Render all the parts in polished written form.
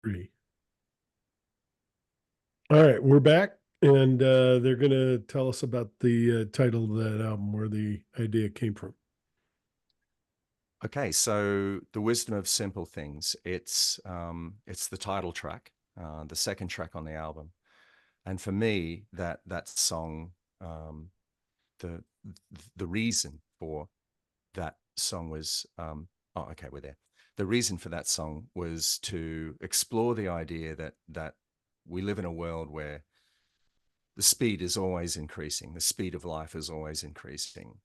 3. All right, we're back, and they're going to tell us about the title of that album, where the idea came from. Okay, so The Wisdom of Simple Things. It's the title track, the second track on the album. And for me, that song, um, the the reason for that song was oh, okay, we're there. The reason for that song was to explore the idea that we live in a world where the speed is always increasing. The speed of life is always increasing.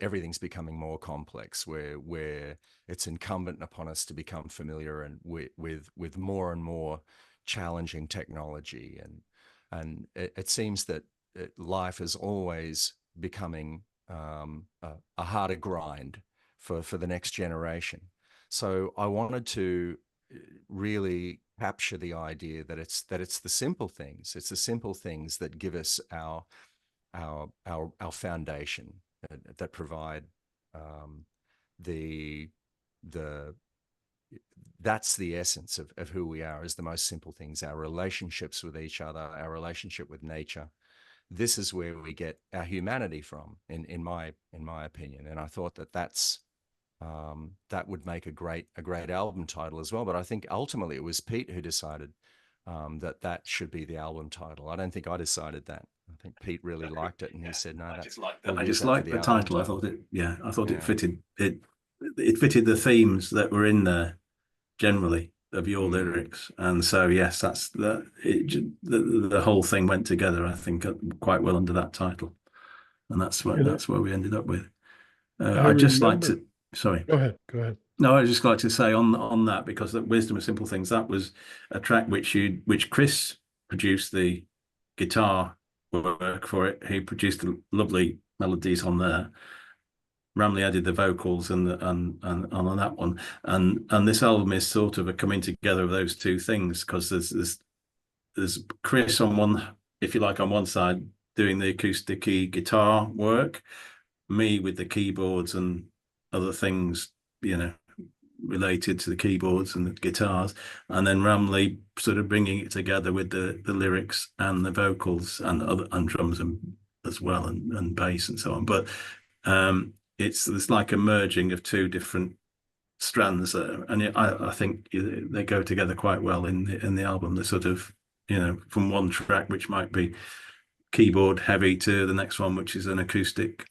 Everything's becoming more complex, where it's incumbent upon us to become familiar and with more and more challenging technology, and it seems that life is always becoming a harder grind for the next generation. So I wanted to really capture the idea that it's the simple things. It's the simple things that give us our foundation, that provide um, the the that's the essence of who we are, is the most simple things, our relationships with each other, our relationship with nature. This is where we get our humanity from, in my opinion. And I thought that would make a great album title as well. But I think ultimately it was Pete who decided that should be the album title. I don't think I decided that. I think Pete really liked it, and he said, "No, that we'll I use just that for liked the the album title. title." I thought it Yeah. fitted it fitted the themes that were in there generally of your Mm. lyrics, and so yes, that's the whole thing went together. I think quite well under that title, and And that's where we ended up with. I I'd just like remember. to, sorry. Go ahead. Go ahead. No, I'd just like to say on that, because that Wisdom of Simple Things, that was a track which Chris produced the guitar work for it. He produced the lovely melodies on there. Ramley added the vocals and on that one. And this album is sort of a coming together of those two things, because there's Chris on one, if you like, on one side doing the acoustic guitar work, me with the keyboards and other things, you know, related to the keyboards and the guitars, and then Ramley sort of bringing it together with the lyrics and the vocals and drums and as well, and bass and so on. But it's like a merging of two different strands, and I think they go together quite well in the album. They're sort of, from one track which might be keyboard heavy to the next one, which is an acoustic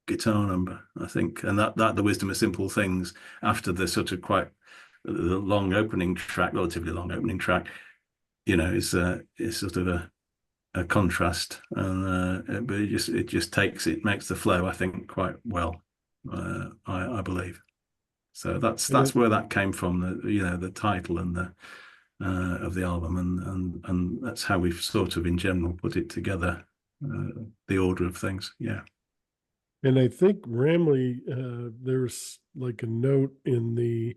guitar number, I think. And that the Wisdom of Simple Things, after the sort of quite the long opening track, relatively long opening track, is sort of a contrast, and but it makes the flow, I think, quite well. I believe. So And it, that's where that came from, the title and the of the album, and that's how we've sort of in general put it together, the order of things. Yeah. and I think Ramley, there's like a note in the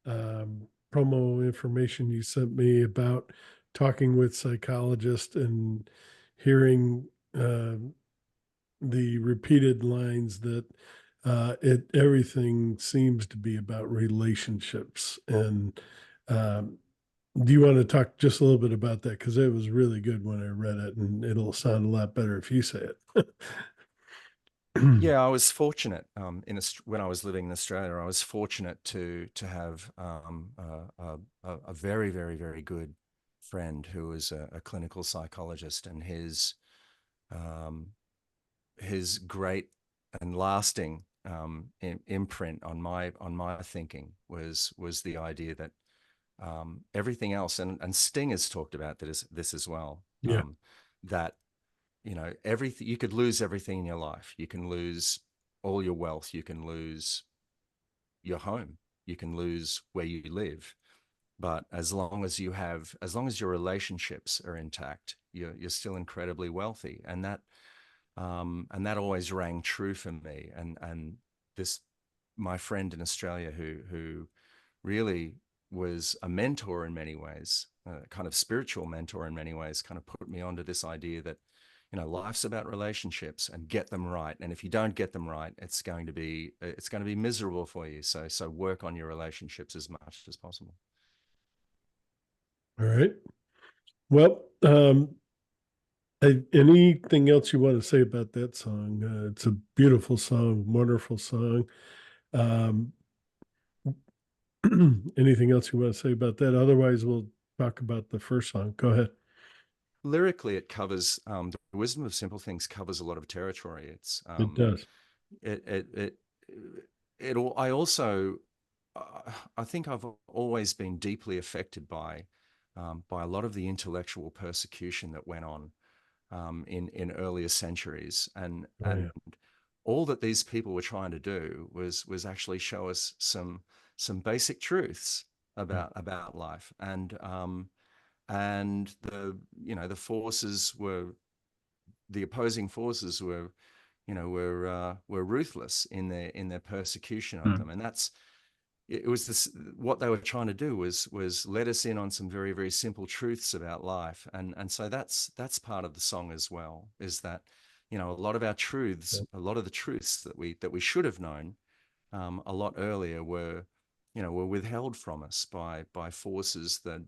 promo information you sent me about talking with psychologists and hearing uh, the repeated lines that everything seems to be about relationships. And um, do you want to talk just a little bit about that? Because it was really good when I read it, and it'll sound a lot better if you say it. Yeah, I was fortunate when I was living in Australia. I was fortunate to have a very, very, very good friend who was a clinical psychologist, and um, his great and lasting imprint on my thinking was the idea that everything else, and Sting has talked about this as well, Yeah. that everything, you could lose everything in your life. You can lose all your wealth, you can lose your home, you can lose where you live, but as long as your relationships are intact, you're still incredibly wealthy. And that always rang true for me. And this my friend in Australia, who really was a mentor in many ways, a kind of spiritual mentor in many ways, kind of put me onto this idea that life's about relationships, and get them right. And if you don't get them right, it's going to be miserable for you. So work on your relationships as much as possible. All right. Well, anything else you want to say about that song? It's a beautiful song, wonderful song. Um, anything else you want to say about that? Otherwise, we'll talk about the first song. Go ahead. Lyrically, it covers the wisdom of simple things covers a lot of territory. It does. It it it I also I think I've always been deeply affected by a lot of the intellectual persecution that went on in earlier centuries, Oh, and yeah. all that these people were trying to do was actually show us some basic truths about life, and the forces were the opposing forces were ruthless in their persecution of them, and that's it was this what they were trying to do was let us in on some very, very simple truths about life, and so that's part of the song as well, is that a lot of our truths, a lot of the truths that we should have known a lot earlier were withheld from us by forces that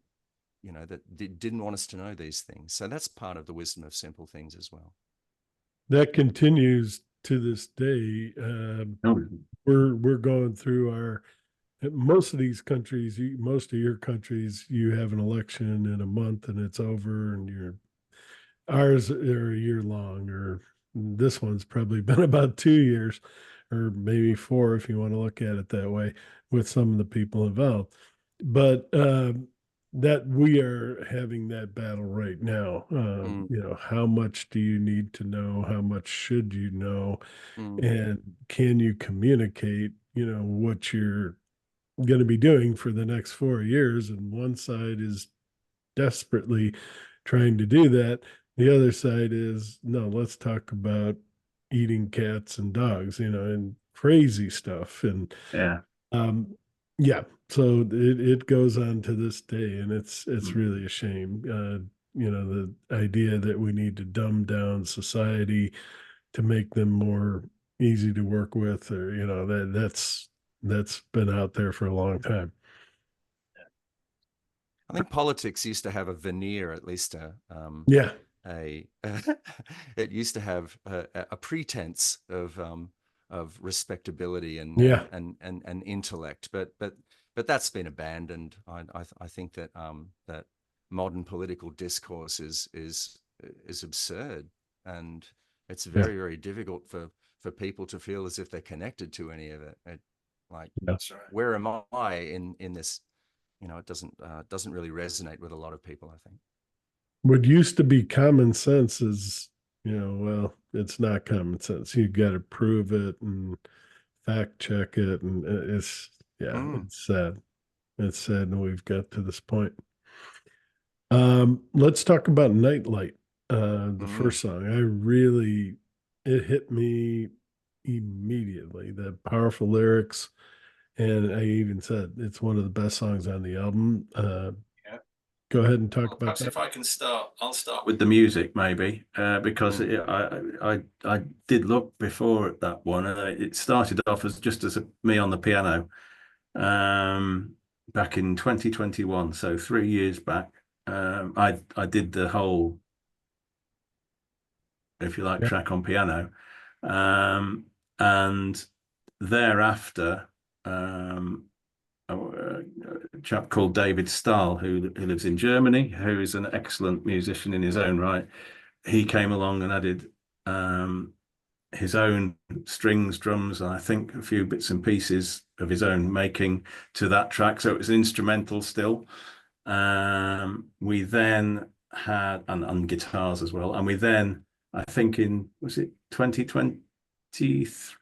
didn't want us to know these things. So that's part of the wisdom of simple things as well. That continues to this day. Oh, We're going through our most of these countries, most of your countries, you have an election in a month and it's over, and ours are a year long, or this one's probably been about 2 years, or maybe four if you want to look at it that way, with some of the people involved. But that we are having that battle right now. Mm, How much do you need to know? How much should you know? mm, And can you communicate, what you're going to be doing for the next 4 years? And one side is desperately trying to do that. The other side is, no, let's talk about eating cats and dogs, and crazy stuff. And yeah. um, yeah, so it goes on to this day, and it's Mm. really a shame. The idea that we need to dumb down society to make them more easy to work with, or that's been out there for a long time. I think politics used to have a veneer, at least Yeah, a it used to have a pretense of respectability yeah, and intellect, but that's been abandoned. I think that that modern political discourse is absurd, and it's yeah, very, very difficult for people to feel as if they're connected to any of it. Like, that's right. where am I in this? It doesn't really resonate with a lot of people, I think. What used to be common sense is, well, it's not common sense. You got to prove it and fact check it, and yeah, Mm, it's sad. It's sad that we've got to this point. Let's talk about Nightlight. The mm. first song, it hit me immediately. The powerful lyrics, and I even said it's one of the best songs on the album. Yeah. Go ahead and talk Well, about perhaps that. if I can start, I'll start with the music maybe, because Mm, I did look before at that one, and it started off as just as me on the piano, um, back in 2021, so 3 years back. I did the whole, if you like, Yeah, track on piano, um, and thereafter, a chap called David Stahl, who lives in Germany, who is an excellent musician in his own right. He came along and added his own strings, drums, and I think a few bits and pieces of his own making to that track. So it was instrumental still. We then had and guitars as well. And we then, I think was it 2020?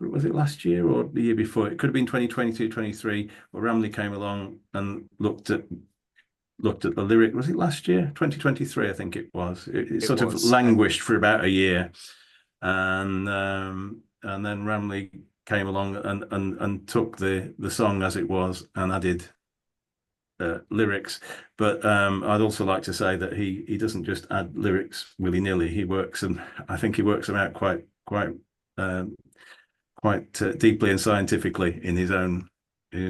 Was it last year or the year before? It could have been 2022, 23, where Ramley came along and looked at the lyric. Was it last year? 2023, I think it was. It it sort of was, and languished for about a year. And then Ramley came along and took the song as it was and added lyrics. But I'd also like to say that he doesn't just add lyrics willy-nilly. He works them. I think he works them out quite deeply and scientifically in his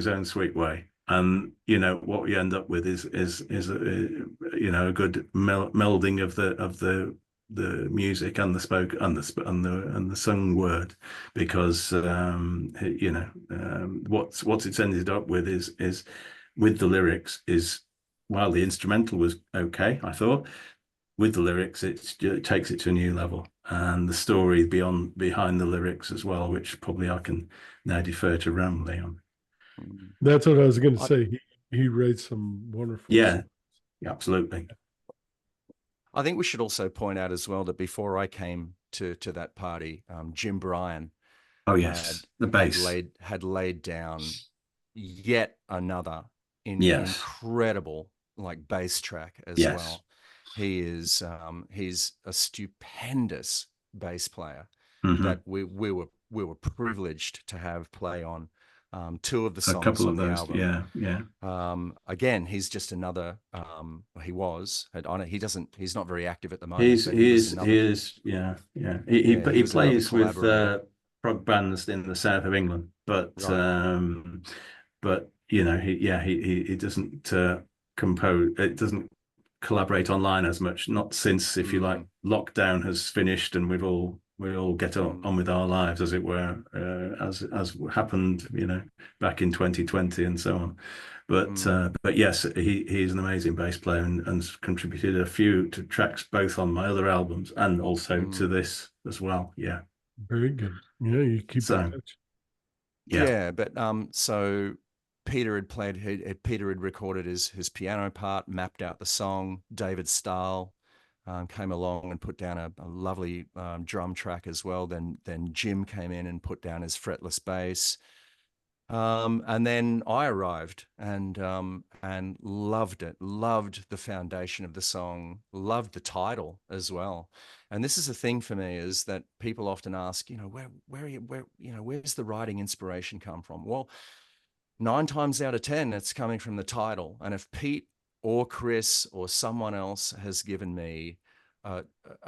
own sweet way. and you know what you end up with is you know, a good melding of the music and the spoke and the sung word, because you know, what's it's ended up with is with the lyrics is, while the instrumental was okay, I thought, with the lyrics it takes it to a new level, and the story behind the lyrics as well, which probably I can now defer to Ramley on. Mm. That's what I was going to I, say. He writes some wonderful Yeah, songs. absolutely. I think we should also point out as well that before I came to that party, Jim Bryan Oh had yes, the bass. had laid down yet another Yes, incredible like bass track as yes. well. He's a stupendous bass player Hmm. that we were privileged to have play on two of the A songs couple on of the those. album. Yeah, yeah. Again, he's just another. He was. He doesn't. He's not very active at the moment, He's but he he was is he another. is yeah, yeah. Yeah, he He was another plays with collaborator. prog bands in the south of England, Right. but you know, he doesn't compose. It doesn't collaborate online as much. Not since, if you like, Mm, lockdown has finished and we all get mm, on with our lives, as it were, as happened, you know, back in 2020 and so on. mm, But yes, he's an amazing bass player, and contributed a few to tracks both on my other albums and also to mm. this as well. Yeah. Very good. Yeah, you keep in So touch. yeah. Yeah, but so Peter had Peter had recorded his piano part, mapped out the song. David Stahl came along and put down a lovely drum track as well. Then Jim came in and put down his fretless bass. And then I arrived and loved it, loved the foundation of the song, loved the title as well. And this is the thing for me, is that people often ask, you know, where are you, where, you know, where's the writing inspiration come from? Well, 9 times out of 10, it's coming from the title. And if Pete or Chris or someone else has given me a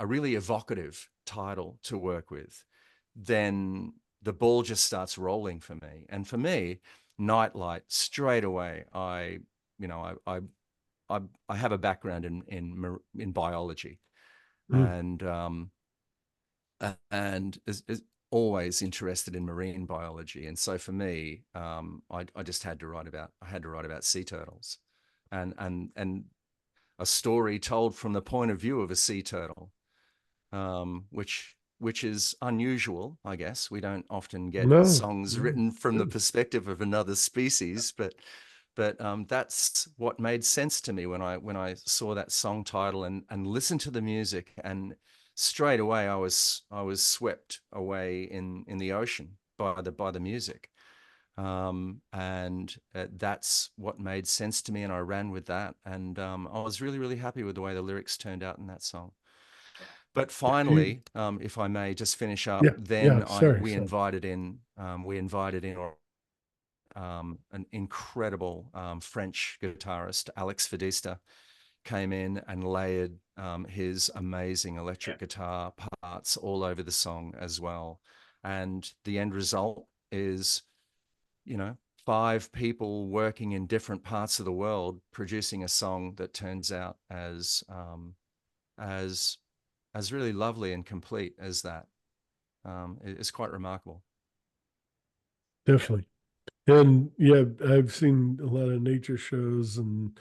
really evocative title to work with, then the ball just starts rolling for me. And for me, Nightlight, straight away, you know, I have a background in biology, Mm, and is always interested in marine biology. And so for me, I just had to write about sea turtles, and a story told from the point of view of a sea turtle, which is unusual, I guess. We don't often get no, songs no, written from the good. perspective of another species, but that's what made sense to me when I saw that song title and listened to the music, and straight away I was swept away in the ocean by the music. And that's what made sense to me, and I ran with that, and I was really, really happy with the way the lyrics turned out in that song. But You- finally, if I may just finish up, yeah, then yeah. I Sorry, we sorry. invited in an incredible French guitarist, Alex Fadista, came in and layered his amazing electric guitar parts all over the song as well. And the end result is, you know, 5 people working in different parts of the world producing a song that turns out as as really lovely and complete as that. It's quite remarkable. Definitely. And yeah, I've seen a lot of nature shows and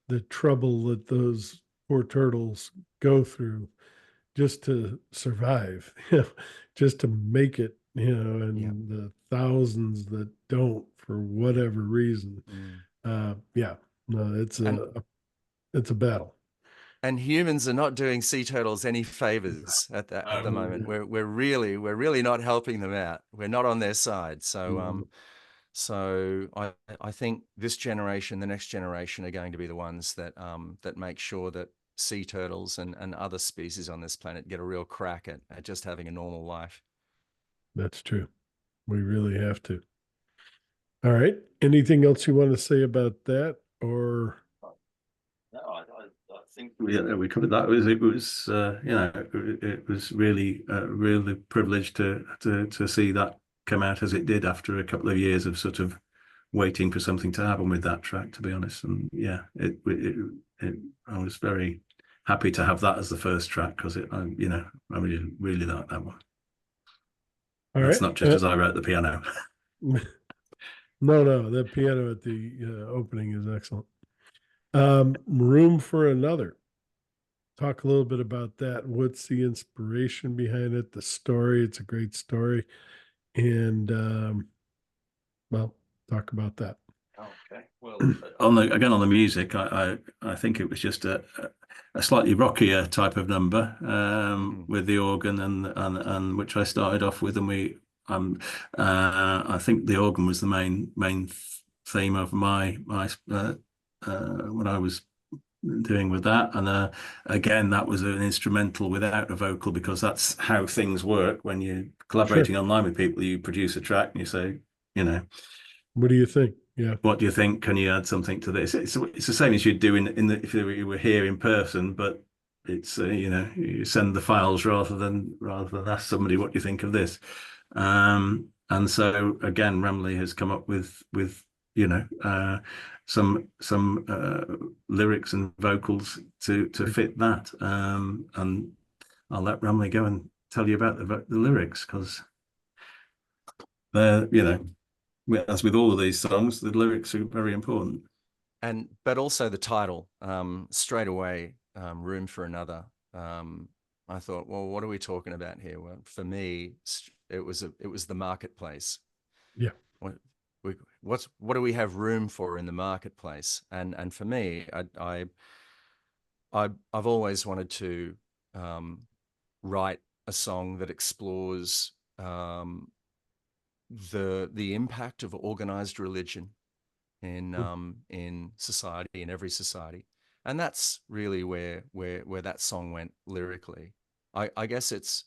the trouble that those poor turtles go through just to survive, just to make it, Yeah. and the thousands that don't for whatever reason. Mm. Yeah, no, And it's a battle. humans are not doing sea turtles any favors at the moment. We're really not helping them out. We're not on their side. So I think this generation, the next generation, are going to be the ones that make sure that sea turtles and other species on this planet get a real crack at just having a normal life. That's true. We really have to. All right. Anything else you want to say about that? Or No, I think we covered that. It was you know, it was really really privileged to see that come out as it did after a couple of years of sort of waiting for something to happen with that track, to be honest. And yeah, I was very happy to have that as the first track because I really like that one. All That's right. not just as I wrote the piano. No, that piano at the opening is excellent. Room for Another. Talk a little bit about that. What's the inspiration behind it? The story. It's a great story. And well, talk about that. Okay. Well, on the music, I think it was just a slightly rockier type of number with the organ and which I started off with, and I think the organ was the main theme of my what I was doing with that. And again, that was an instrumental without a vocal, because that's how things work when you're collaborating online with people. You produce a track and you say, what do you think? Yeah. What do you think? Can you add something to this? It's the same as you'd do if you were here in person, but it's you send the files rather than ask somebody what do you think of this. And so again, Ramley has come up with some lyrics and vocals to fit that. And I'll let Ramley go and tell you about the lyrics, because they're as with all of these songs, the lyrics are very important. But also the title, straight away, Room for Another. I thought, well, what are we talking about here? Well, for me, it was the marketplace. Yeah. What do we have room for in the marketplace? And for me, I've always wanted to write a song that explores the impact of organized religion in society, in every society. And that's really where that song went lyrically. I guess it's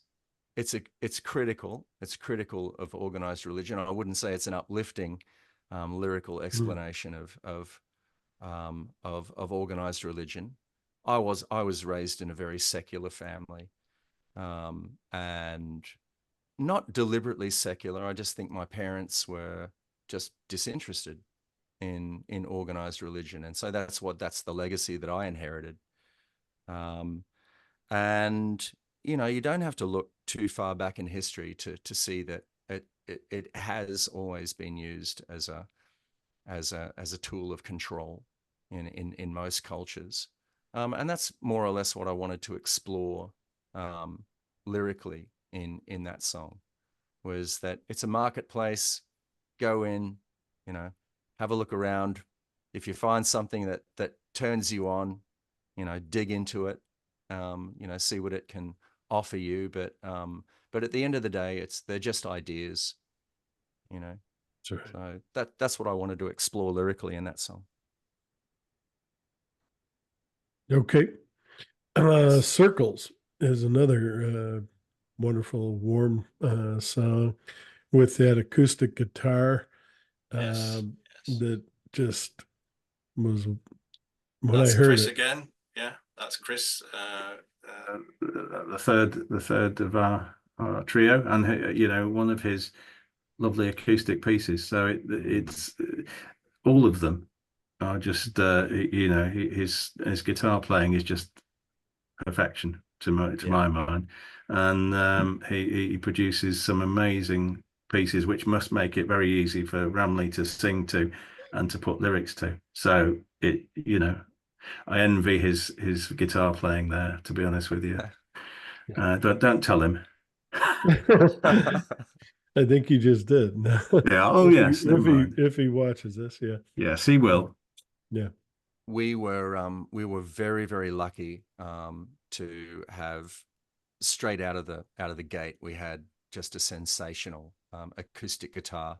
critical of organized religion. I wouldn't say it's an uplifting lyrical explanation of organized religion. I was raised in a very secular family, and not deliberately secular. I just think my parents were just disinterested in organized religion, and so that's the legacy that I inherited. And you don't have to look too far back in history to see that it has always been used as a tool of control in most cultures, and that's more or less what I wanted to explore lyrically in that song, was that it's a marketplace. Go in, have a look around. If you find something that turns you on, dig into it, see what it can offer you. But at the end of the day, they're just ideas, That's right. So that's what I wanted to explore lyrically in that song. Okay. Yes. Circles is another wonderful, warm song with that acoustic guitar Yes. that just was, when That's I heard Chris it. again. Yeah, that's Chris, the third of our trio, and one of his lovely acoustic pieces. So it's all of them are just his guitar playing is just perfection to my mind, and he produces some amazing pieces which must make it very easy for Ramley to sing to and to put lyrics to. So I envy his guitar playing there, to be honest with you. Don't tell him. I think he just did. Yeah. Oh, yes. If he watches this, yeah. Yes, he will. Yeah. We were very, very lucky to have, straight out of the gate, we had just a sensational acoustic guitar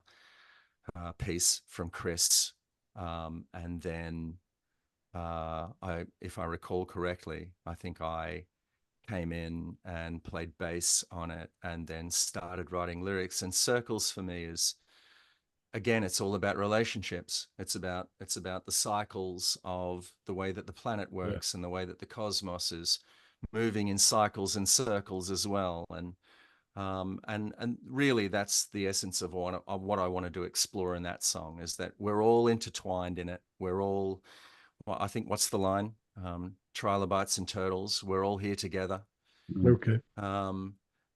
piece from Chris, and then if I recall correctly, I think I came in and played bass on it, and then started writing lyrics. And Circles for me is, again, it's all about relationships. It's about the cycles of the way that the planet works, and the way that the cosmos is moving in cycles and circles as well. And And really that's the essence of what I wanted to explore in that song, is that we're all intertwined in it. We're all, well, I think, what's the line? Trilobites and turtles, we're all here together. Mm. Okay.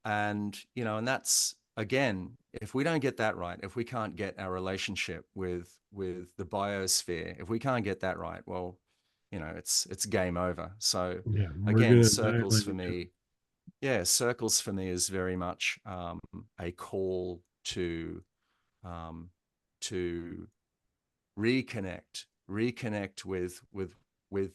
And, you know, and that's, again, if we don't get that right, if we can't get our relationship with the biosphere, if we can't get that right, well, you know, it's game over. So Yeah. We're again, gonna circles annihilate for each other. me, yeah, circles for me is very much a call um, to reconnect with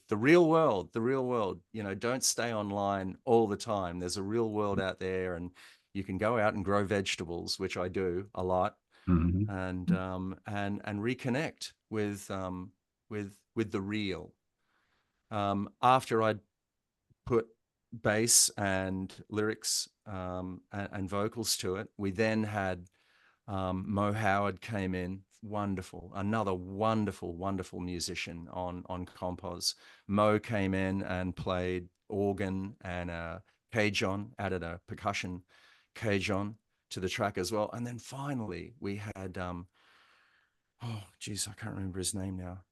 the real world. The real world. You know, don't stay online all the time. There's a real world out there, and you can go out and grow vegetables, which I do a lot, Mhm. and reconnect with the real. After I'd put bass and lyrics and vocals to it, we then had Mo Howard came in, wonderful, another wonderful musician on Compos. Mo came in and played organ and cajon, added a percussion cajon to the track as well. And then finally we had oh geez, I can't remember his name now.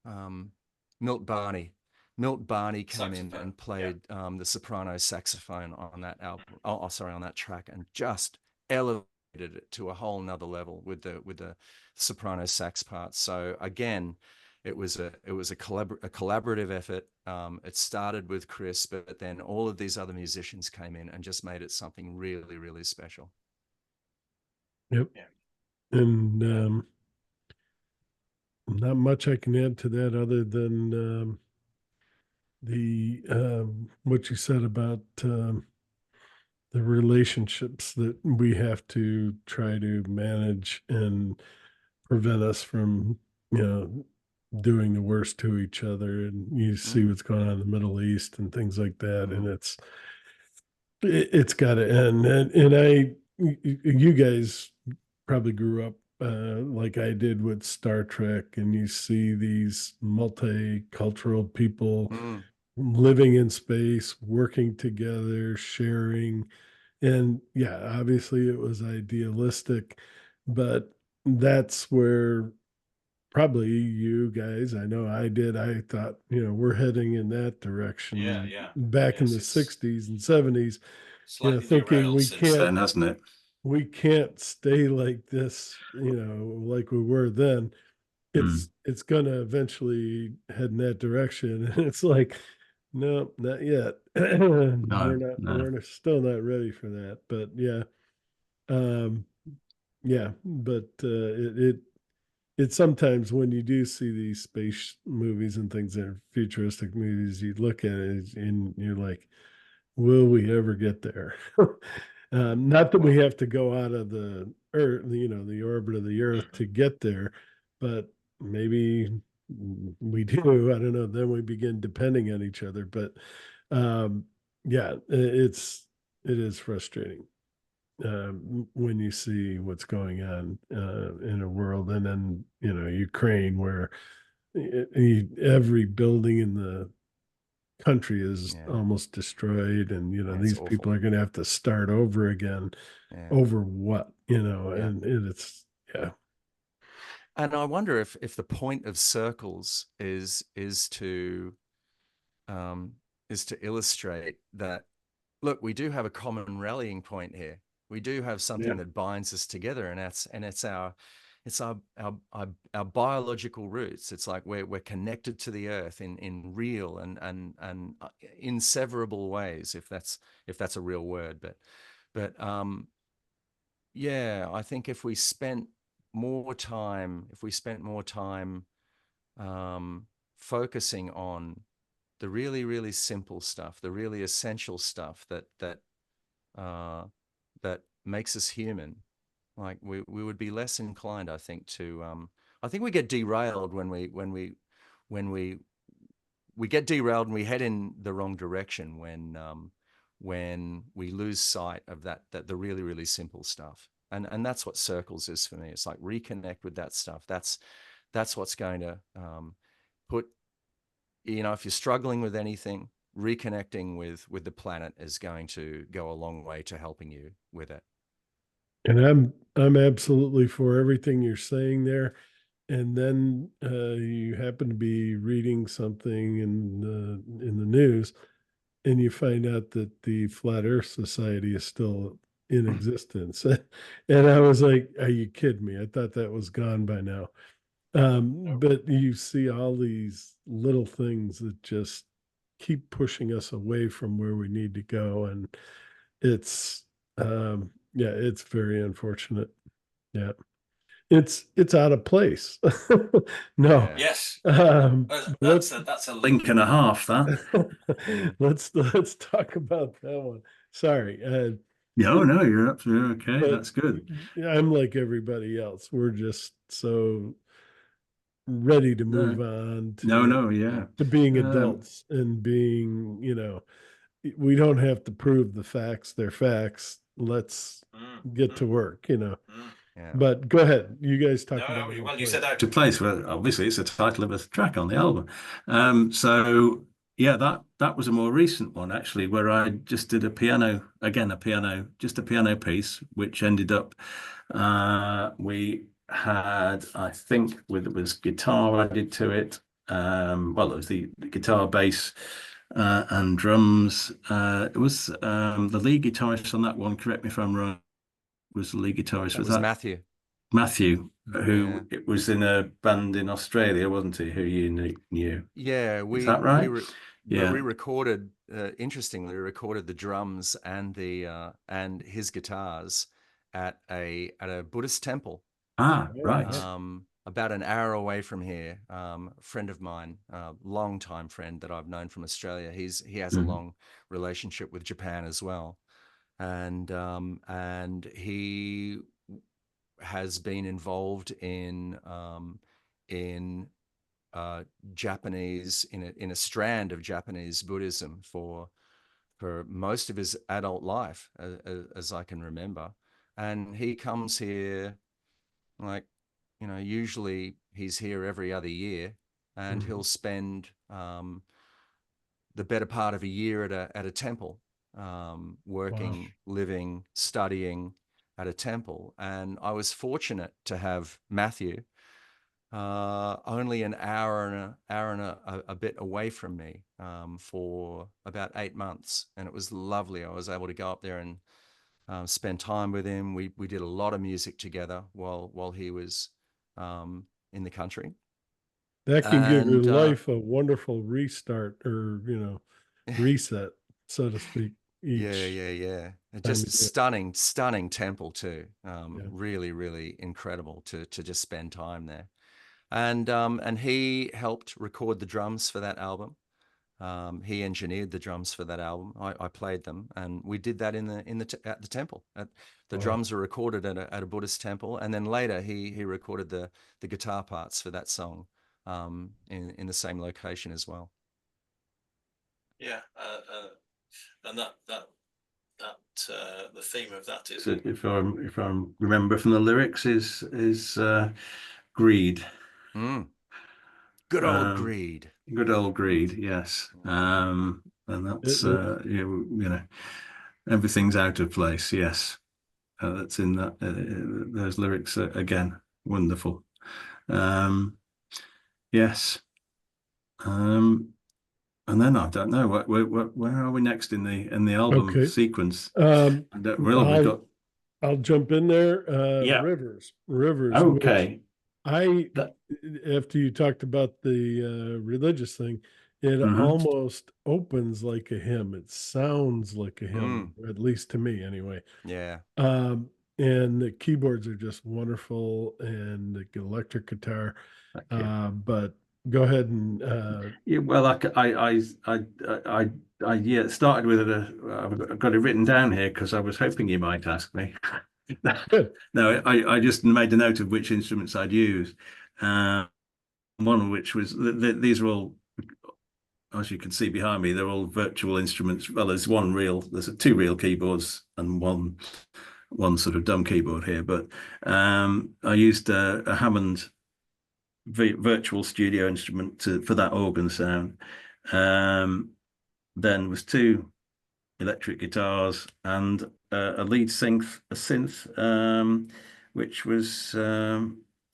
Milt Barney. Milt Barney came in Saxophone, and played the soprano saxophone on that album. Oh, sorry, on that track, and just elevated it to a whole nother level with the soprano sax parts. So again, it was a collaborative effort. It started with Chris, but then all of these other musicians came in and just made it something really special. Yep. Yeah. And not much I can add to that other than the what you said about the relationships that we have to try to manage and prevent us from, you know, doing the worst to each other. And you see what's going on in the Middle East and things like that. And it's got to end. You guys probably grew up like I did with Star Trek, and you see these multicultural people Mm. living in space, working together, sharing. And yeah, obviously it was idealistic, but that's where probably you guys, I know I did, I thought, you know, we're heading in that direction Yeah. back in Yes, the it's 60s and 70s, you know, slightly thinking derailed since then, hasn't it? we can't stay like this, you know, like we were then. Mm. It's gonna eventually head in that direction. And it's like, no, not yet. No, no. We're still not ready for that. But yeah, um, yeah, but it sometimes when you do see these space movies and things that are futuristic movies, you look at it and you're like, will we ever get there? Not that we have to go out of the earth, you know, the orbit of the earth to get there, but maybe we do. I don't know. Then we begin depending on each other. But um, yeah, it is frustrating when you see what's going on in a world, and then you know Ukraine, where every building in the country is Yeah, almost destroyed, and you know yeah, it's these people awful. are going to have to start over again. Yeah, Over what, you know? yeah. And it's yeah. And I wonder if the point of circles um, is to illustrate that, look, we do have a common rallying point here. We do have Yeah. something that binds us together, and it's our biological roots. It's like we're connected to the earth in real and inseverable ways, if that's a real word. But yeah, I think if we spent more time um, focusing on the really simple stuff, the really essential stuff uh, that makes us human, like we would be less inclined, I think, to I think we get derailed when we get derailed and we head in the wrong direction when we lose sight of that the really simple stuff. And that's what circles is for me. It's like reconnect with that stuff. That's what's going to put, you know, if you're struggling with anything, reconnecting with the planet is going to go a long way to helping you with it. And I'm absolutely for everything you're saying there. And then you happen to be reading something in the news, and you find out that the Flat Earth Society is still in existence. And I was like, "Are you kidding me? I thought that was gone by now." But you see all these little things that just keep pushing us away from where we need to go, and it's yeah, it's very unfortunate. Yeah, it's out of place. No, Yeah. Yes, let's that's a link and a half. That let's talk about that one. Sorry, no, you're absolutely okay. but That's good. I'm like everybody else. We're just so ready to move on No, yeah. to being Um, adults and being, we don't have to prove the facts, they're facts. Let's get to work. Yeah. But go ahead. You guys talk about it. well, you said out of place. Well, obviously, it's the title of a track on the album. So yeah, that was a more recent one actually, where I just did a piano just a piano piece, which ended up we had, I think, it was guitar added to it. Well, it was the guitar, bass, and drums. It was the lead guitarist on that one. Correct me if I'm wrong. Was the lead guitarist? That Was was that Matthew. Matthew, Yeah. who it was in a band in Australia, wasn't he? Who you knew? Yeah, Is that right? but Yeah. we recorded, interestingly, we recorded the drums and the and his guitars at a Buddhist temple, Ah, Oh, right. about an hour away from here. A friend of mine, long time friend that I've known from Australia. He has a Mhm. long relationship with Japan as well, and he has been involved in Japanese, in a strand of Japanese Buddhism for most of his adult life, as I can remember. And he comes here, like, usually he's here every other year, and he'll spend the better part of a year at a temple, working, living, studying at a temple. And I was fortunate to have Matthew only an hour and a bit away from me, for about 8 months, and it was lovely. I was able to go up there and spend time with him. We did a lot of music together while he was in the country, that can give your and life a wonderful restart or, reset, so to speak, yeah, each yeah, yeah. time Just you do it. stunning temple too. Yeah. Really, really incredible to just spend time there. And he helped record the drums for that album. He engineered the drums for that album. I played them, and we did that at the temple. The Wow. drums were recorded at a Buddhist temple, and then later he recorded the guitar parts for that song, in the same location as well. Yeah, and that the theme of that is, if I remember from the lyrics, is greed. Good old greed. Good old greed, yes. And that's everything's out of place. Yes, that's in that those lyrics again. Wonderful. Yes. And then I don't know where are we next in the album Okay. sequence? Um, Well, we got I'll jump in there. Yeah. Rivers, which okay. I, That- after you talked about the religious thing, it Mhm. almost opens like a hymn. It sounds like a hymn, Mm. at least to me anyway. Yeah. And the keyboards are just wonderful, and the electric guitar. Thank you. But go ahead and Yeah, well, yeah, it started with I've got it written down here because I was hoping you might ask me. good. No, I just made a note of which instruments I'd use. One of which was these are all, as you can see behind me, they're all virtual instruments. Well, there's two real keyboards and one sort of dumb keyboard here. But I used a Hammond virtual studio instrument for that organ sound. Then was two electric guitars, and a lead synth, which was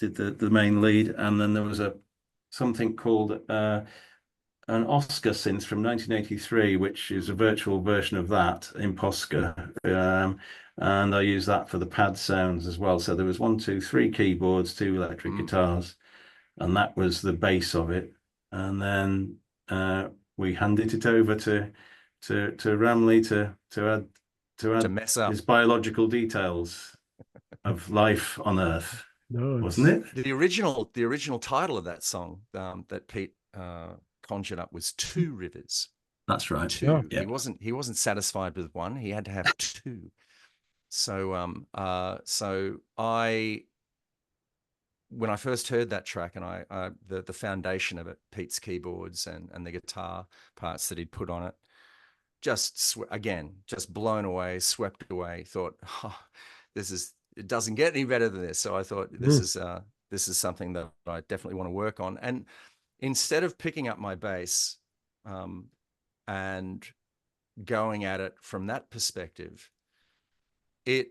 did the main lead, and then there was something called an Oscar synth from 1983, which is a virtual version of that in Posca. And I use that for the pad sounds as well. So there was 1, 2, 3 keyboards, 2 electric guitars, and that was the base of it. And then we handed it over to Ramley to mess up his biological details of life on Earth. No, Wasn't it? the original title of that song that Pete conjured up was Two Rivers. That's right. Two. Yeah. He wasn't satisfied with one. He had to have two. So when I first heard that track, and the foundation of it, Pete's keyboards and the guitar parts that he'd put on it, just blown away, swept away. Thought, oh, it doesn't get any better than this. So I thought this is something that I definitely want to work on. And instead of picking up my bass and going at it from that perspective, the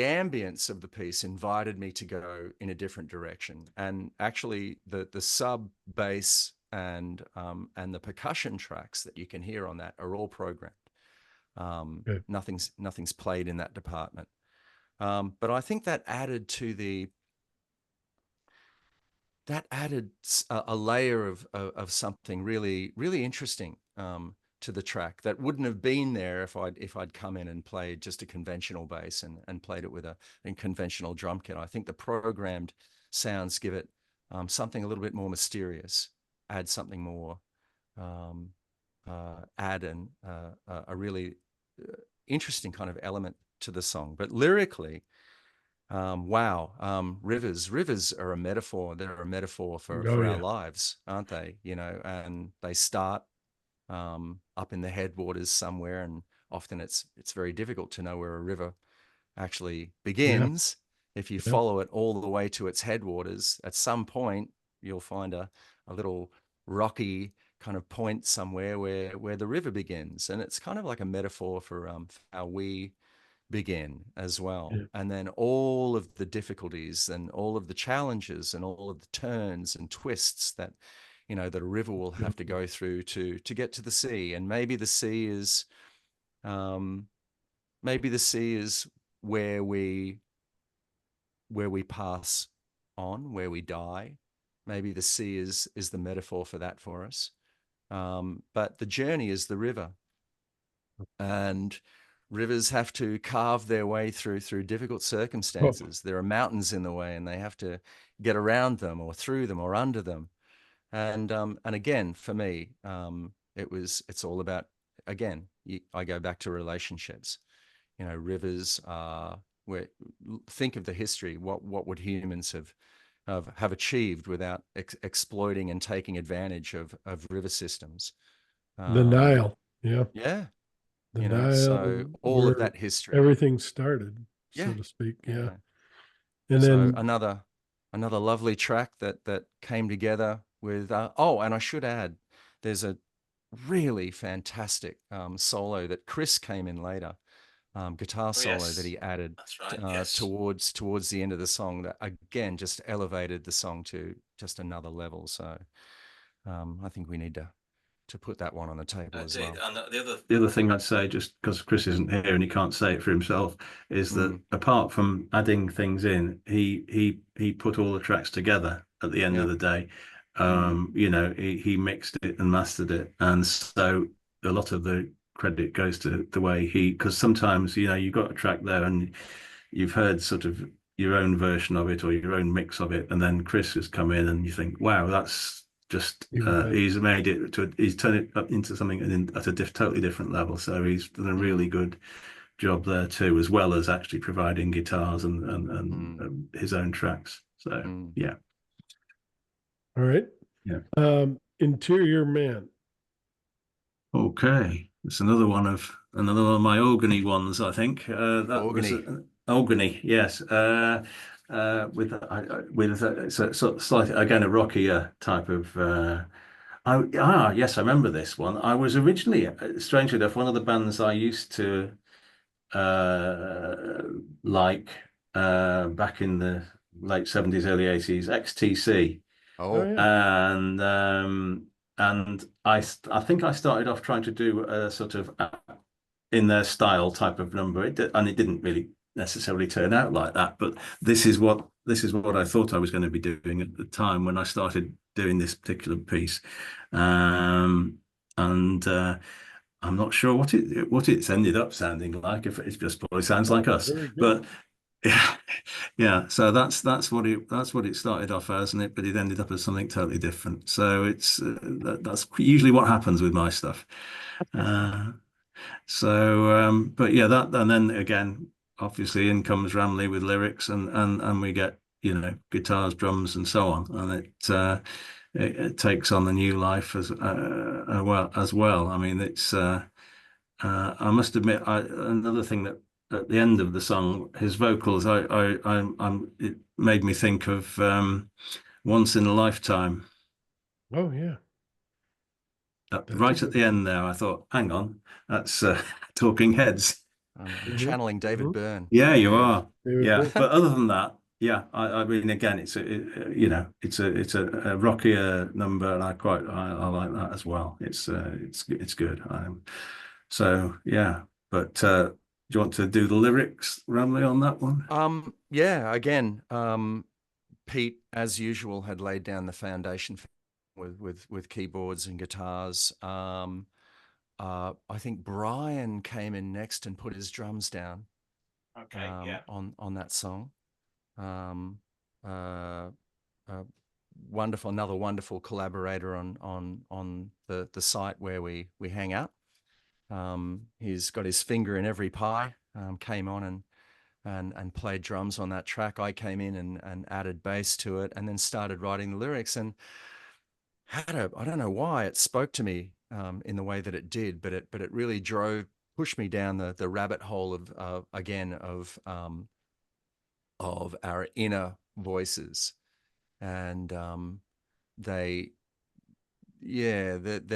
ambience of the piece invited me to go in a different direction. And actually the sub bass and the percussion tracks that you can hear on that are all programmed. Nothing's played in that department. But I think that added a layer of something really, really interesting to the track that wouldn't have been there if I'd come in and played just a conventional bass and played it with a conventional drum kit. I think the programmed sounds give it something a little bit more mysterious, add something more, add a really interesting kind of element to the song. But lyrically, rivers are a metaphor. They're a metaphor for our lives, aren't they? And they start up in the headwaters somewhere, and often it's very difficult to know where a river actually begins. If you follow it all the way to its headwaters, at some point you'll find a little rocky kind of point somewhere where the river begins, and it's kind of like a metaphor for how we begin as well. And then all of the difficulties and all of the challenges and all of the turns and twists that that a river will have to go through to get to the sea. And maybe the sea is where we pass on, where we die. Maybe the sea is the metaphor for that for us. But the journey is the river, and rivers have to carve their way through difficult circumstances. There are mountains in the way, and they have to get around them or through them or under them. And again, for me, it's all about, again, I go back to relationships. Rivers are think of the history. What would humans have achieved without exploiting and taking advantage of river systems? The Nile, the Nile, so all of that history, everything started, so to speak. And so then another lovely track that came together with and I should add, there's a really fantastic solo that Chris came in later, guitar solo that he added towards the end of the song, that again just elevated the song to just another level. So I think we need to put that one on the table as well. And the other thing I'd say, just because Chris isn't here and he can't say it for himself, is that apart from adding things in, he put all the tracks together at the end of the day. He mixed it and mastered it, and so a lot of the credit goes to the way because sometimes you've got a track there and you've heard sort of your own version of it or your own mix of it, and then Chris has come in and you think, wow, that's just he's made it he's turned it up into something at a totally different level. So he's done a really good job there too, as well as actually providing guitars and his own tracks. So all right. Interior Man. Okay, it's another one of my Ogany ones, I think. Ogany, yes. With sort of slightly, again, a rockier type of Yes, I remember this one. I was originally, strangely enough, one of the bands I used to like back in the late 70s, early 80s, XTC. Oh, Oh, yeah. And I think I started off trying to do a sort of in their style type of number. And it didn't really necessarily turn out like that. But this is what I thought I was going to be doing at the time when I started doing this particular piece. And I'm not sure what it's ended up sounding like. If it just probably sounds like us, Very good. but yeah, yeah. So that's what it started off as, but it ended up as something totally different. So it's that's usually what happens with my stuff. Uh, but yeah, that and then again, obviously, in comes Ramley with lyrics, and we get guitars, drums, and so on, and it takes on a new life as well. I mean, it's I must admit, another thing that at the end of the song, his vocals, it made me think of Once in a Lifetime. Oh, yeah. That's a Right at good the one. end there, I thought, hang on, that's Talking Heads. I'm Mhm. channeling David Mhm. Byrne. Yeah, you Yeah. are. David Yeah, Byrne. but other than that, yeah, I mean, again, it's a rockier number, and I like that as well. It's good. So yeah, but do you want to do the lyrics, Ramley, on that one? Yeah, again, Pete, as usual, had laid down the foundation with keyboards and guitars. I think Brian came in next and put his drums down. Okay, yeah. On that song. Uh, uh, another wonderful collaborator on the site where we hang out. He's got his finger in every pie. Came on and played drums on that track. I came in and added bass to it, and then started writing the lyrics. And I don't know why it spoke to me in the way that it did, but it really pushed me down the rabbit hole of again of our inner voices. And they're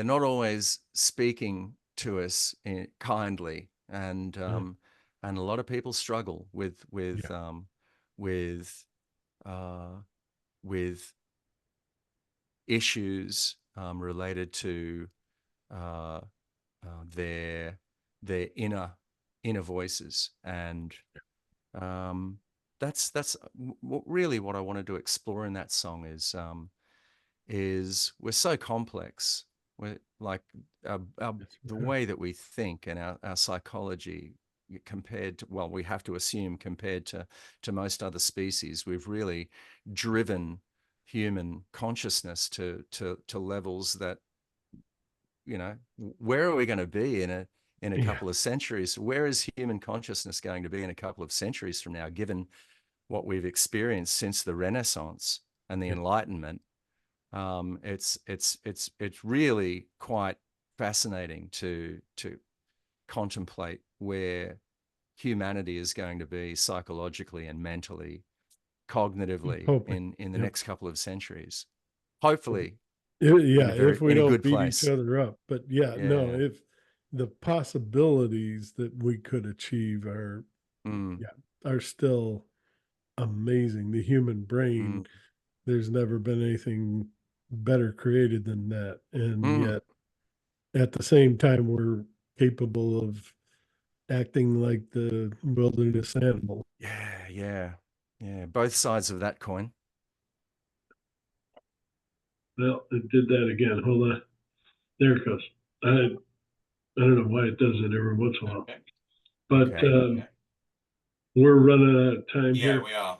not always speaking to us kindly, and a lot of people struggle Yeah. with uh, with issues related to uh, their inner voices. And that's really what I wanted to explore in that song is we're so complex. We're like the Yeah. way that we think and our psychology compared to, well, we have to assume compared to most other species, we've really driven human consciousness to levels that, where are we going to be in a Yeah. couple of centuries? Where is human consciousness going to be in a couple of centuries from now, given what we've experienced since the Renaissance and the Yeah. Enlightenment? It's really quite fascinating to contemplate where humanity is going to be psychologically and mentally, cognitively Hoping. in the Yep. next couple of centuries. Hopefully, Yeah, if we in a don't good beat each place. other up. But yeah, no, Yeah. if the possibilities that we could achieve are, Mm, yeah, are still amazing. The human brain, mm, there's never been anything better created than that. And mm. yet at the same time, we're capable of acting like the wilderness animal. Yeah. Both sides of that coin. Well, it did that again. Hold on. There it goes. I don't know why it does it every once in a while. But Okay. we're running out of time Yeah, here. we are.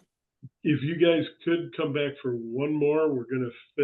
If you guys could come back for one more, we're going to